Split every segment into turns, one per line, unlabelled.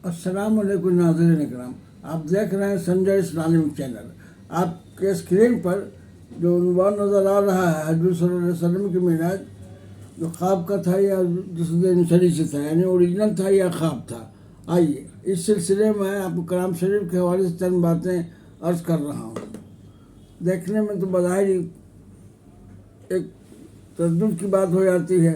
अस्सलाम वालेकुम नाज़रीन इकराम, आप देख रहे हैं संजय इस्लामिक चैनल। आपके स्क्रीन पर जो उन्वान नज़र आ रहा है हज़रत सल्लल्लाहु अलैहि वसल्लम की मेराज, जो ख्वाब का था या जिस दिन शरीर से था, यानी ओरिजिनल था या ख्वाब था। आइए इस सिलसिले में आपको कलाम शरीफ के हवाले से चंद बातें अर्ज़ कर रहा हूँ। देखने में तो बज़ाहिर एक तसद्दुक़ की बात हो जाती है,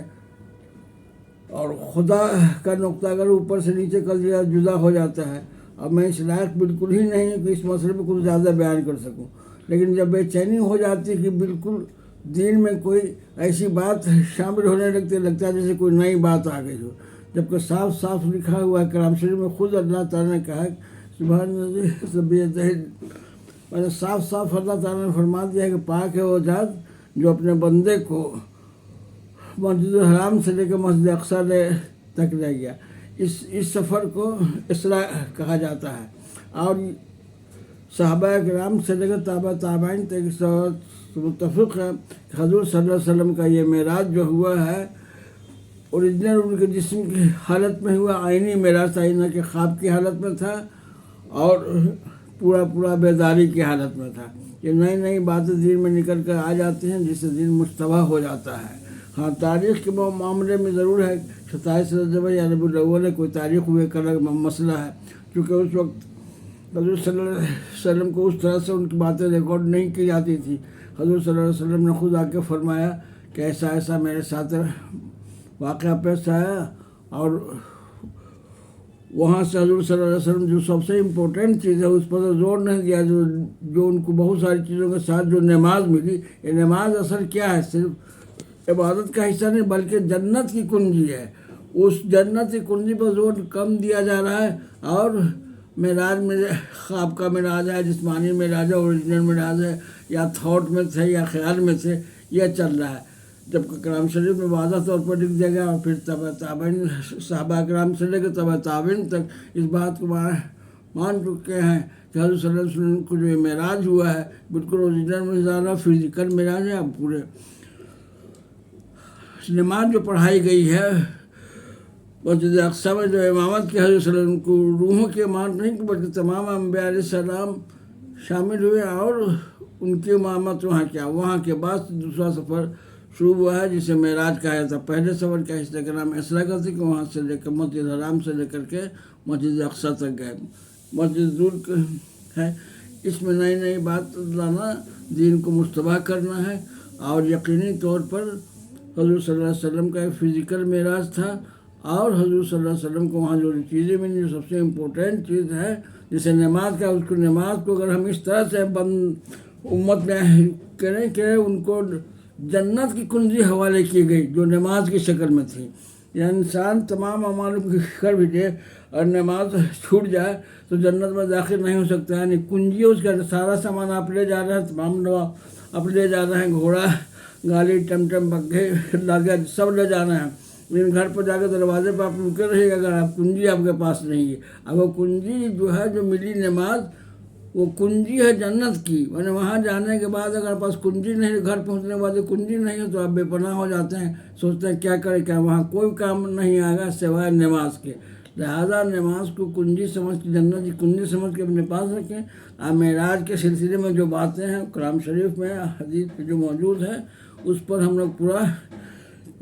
और खुदा का नुक्ता अगर ऊपर से नीचे कर दिया जुदा हो जाता है। अब मैं इस लायक बिल्कुल ही नहीं हूँ कि इस मसले पर कुछ ज़्यादा बयान कर सकूँ, लेकिन जब बेचैनी हो जाती है कि बिल्कुल दीन में कोई ऐसी बात शामिल होने लगता है जैसे कोई नई बात आ गई हो, जबकि साफ साफ लिखा हुआ है कलाम शरीफ में, खुद अल्लाह ताला ने कहा सुभान मैंने साफ साफ अल्लाह ताला ने फरमा दिया है कि पाक है वो ज़ात जो अपने बंदे को मस्जिद हराम से लेकर मस्जिद अक्सा तक ले गया। इस सफ़र को इसरा कहा जाता है, और सहाबा किराम से लेकर ताबईन तक मुत्तफ़िक़ है कि हज़रत सल्लल्लाहु अलैहि वसल्लम का ये मेराज जो हुआ है ओरिजिनल उनके जिस्म की हालत में हुआ, आईनी मेराज था, ना कि ख्वाब की हालत में था और पूरा बेदारी की हालत में था। ये नई नई बातें दिन में निकल कर आ जाती हैं जिससे दिन मुश्तबा हो जाता है। हाँ, तारीख़ के मामले में ज़रूर है 27 रजब या रबीउल अव्वल है, कोई तारीख़ हुए का अलग मसला है, क्योंकि उस वक्त हज़रत सल्लल्लाहु अलैहि वसल्लम को उस तरह से उनकी बातें रिकॉर्ड नहीं की जाती थी। हज़रत सल्लल्लाहु अलैहि वसल्लम ने खुद आके फरमाया कि ऐसा ऐसा मेरे साथ वाक़या पेश आया, और वहाँ से हज़रत सल्लल्लाहु अलैहि वसल्लम जो सबसे इम्पोर्टेंट चीज़ है उस पर तो जोर नहीं दिया, जो उनको बहुत सारी चीज़ों के साथ जो नमाज मिली। ये नमाज असल क्या है, सिर्फ इबादत का हिस्सा नहीं बल्कि जन्नत की कुंजी है। उस जन्नत की कुंजी पर जोर कम दिया जा रहा है, और मेराज में ख्वाब का मेराज है, जिस्मानी मेराज है, ओरिजिनल मेराज है, या थॉट में थे या ख्याल में थे, यह चल रहा है। जबकि कलाम शरीफ में वाज़ह तौर पर लिख दिया गया, और फिर ताबईन सहाबा किराम से लेकर ताबईन तक इस बात को मान चुके हैं कि हज़रत सल्लल्लाहु अलैहि वसल्लम को जो मेराज हुआ है बिल्कुल ओरिजिनल मेराज, फिजिकल मेराज है। अब पूरे नमाज जो पढ़ाई गई है मस्जिद अक्सा में, जो इमामत की हज़रत सल्लल्लाहु अलैहि वसल्लम को रूहों की इमामत नहीं बल्कि तमाम अंबिया अलैहिस्सलाम शामिल हुए, और उनकी इमामत वहाँ क्या, वहाँ के बाद दूसरा सफ़र शुरू हुआ है जिसे मेराज कहा जाता है। पहले सफ़र का हिस्से का नाम इसरा का था कि वहाँ से लेकर मस्जिद हराम से लेकर के मस्जिद अक्सा तक गए। मस्जिद दूर है, इसमें नई नई बात लाना, दीन को मुस्तबा करना है, और यकीनी तौर पर हज़रत सल्लल्लाहु अलैहि वसल्लम का एक फ़िज़िकल मेराज था, और हज़रत सल्लल्लाहु अलैहि वसल्लम को वहाँ जो चीज़ें मिली, जो सबसे इम्पोर्टेंट चीज़ है जैसे नमाज का, उसको नमाज को अगर हम इस तरह से उम्मत में करें कि उनको जन्नत की कुंजी हवाले की गई जो नमाज की शक्ल में थी, या इंसान तमाम अमाल कर भी दे और नमाज छूट जाए तो जन्नत में दाखिल नहीं हो सकता। यानी कुंजी उसका सारा सामान आप ले जा रहे हैं, तमाम आप ले जा रहे हैं, घोड़ा गाड़ी टमटम बग्घे लागे सब ले जाना है, लेकिन घर पर जाकर दरवाजे पर आप रुके रहिएगा अगर आप कुंजी आपके पास नहीं है। अब वो कुंजी जो है जो मिली नमाज, वो कुंजी है जन्नत की। मैंने वहाँ जाने के बाद अगर पास कुंजी नहीं, घर पहुँचने के बाद कुंजी नहीं है तो आप बेपनाह हो जाते हैं, सोचते हैं क्या करें, क्या वहाँ कोई काम नहीं आएगा सिवाय नमाज के। लिहाजा नमाज को कुंजी समझ के, जन्नत की कुंजी समझ के अपने पास रखें। आप मेराज के सिलसिले में जो बातें हैं कलाम शरीफ में हदीस में जो मौजूद है उस पर हम लोग पूरा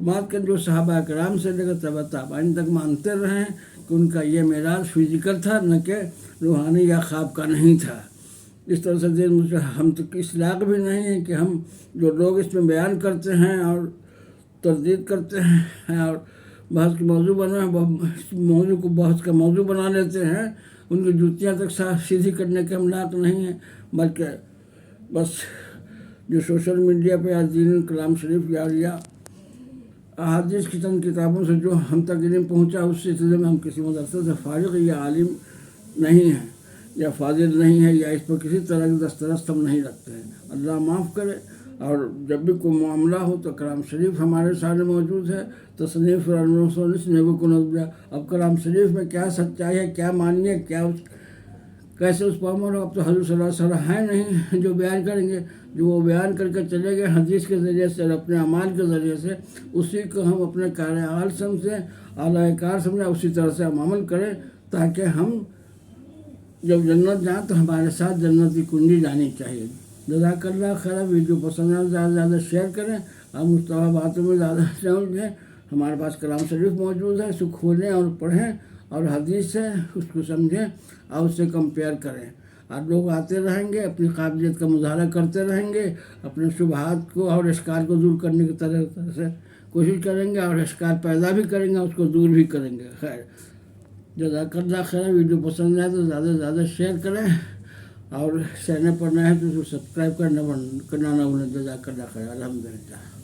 बात करें, जो सहाबा किराम से लेकर ताबईन तक मानते रहे हैं कि उनका ये मेराज फिजिकल था, न कि रूहानी या ख्वाब का नहीं था। इस तरह से मुझे हम तो इस लायक भी नहीं हैं कि हम जो लोग इसमें बयान करते हैं और तरदीद करते हैं और बहस की मौजू मौजू को बहस का मौजू बना लेते हैं, उनकी जूतियाँ तक सीधी करने के हम लायक नहीं हैं, बल्कि बस जो सोशल मीडिया पे या दीन कलाम शरीफ या अहादीस की चंद किताबों से जो हम तक इल्म पहुँचा उस सिलसिले में हम किसी मदरसे से फारिग या आलिम नहीं हैं या फाजिल नहीं है, या इस पर किसी तरह की दस्तरस्त हम नहीं रखते हैं। अल्लाह माफ़ करे। और जब भी कोई मामला हो तो कलाम शरीफ हमारे सामने मौजूद है, तसनीफ़ नेबो को नज़्या। अब कलाम शरीफ में क्या सच्चाई है, क्या मानिए, क्या कैसे उस पर अमल हो। अब तो हज़रत सल्लल्लाहु अलैहि वसल्लम है नहीं जो बयान करेंगे, जो वो बयान करके चले गए हदीस के ज़रिए से और अपने अमाल के ज़रिए से, उसी को हम अपने कार समझें, आला कार समझें, उसी तरह से हम अमल करें, تاکہ ہم جب جنت جائیں تو ہمارے ساتھ جنت کی کنجی جانی چاہیے۔ جزاک اللہ خیر۔ ویڈیو پسند ہے زیادہ سے زیادہ شیئر کریں اور مصطفیٰ باتوں میں زیادہ سمجھیں۔ ہمارے پاس کلام شریف موجود ہے، اس کو کھولیں اور پڑھیں اور حدیث سے اس کو سمجھیں اور اس سے کمپیئر کریں۔ اور لوگ آتے رہیں گے، اپنی قابلیت کا مظاہرہ کرتے رہیں گے، اپنے شبہات کو اور اشکال کو دور کرنے کی طرح سے کوشش کریں گے اور اشکال پیدا بھی کریں گے، اس کو دور بھی کریں گے۔ خیر، جزاک اللہ خیر۔ ویڈیو پسند ہے تو زیادہ سے زیادہ شیئر کریں اور چینل پر نئے ہیں تو اس کو سبسکرائب کرنا نہ بھولیں۔ جزاک اللہ خیر۔ الحمدللہ۔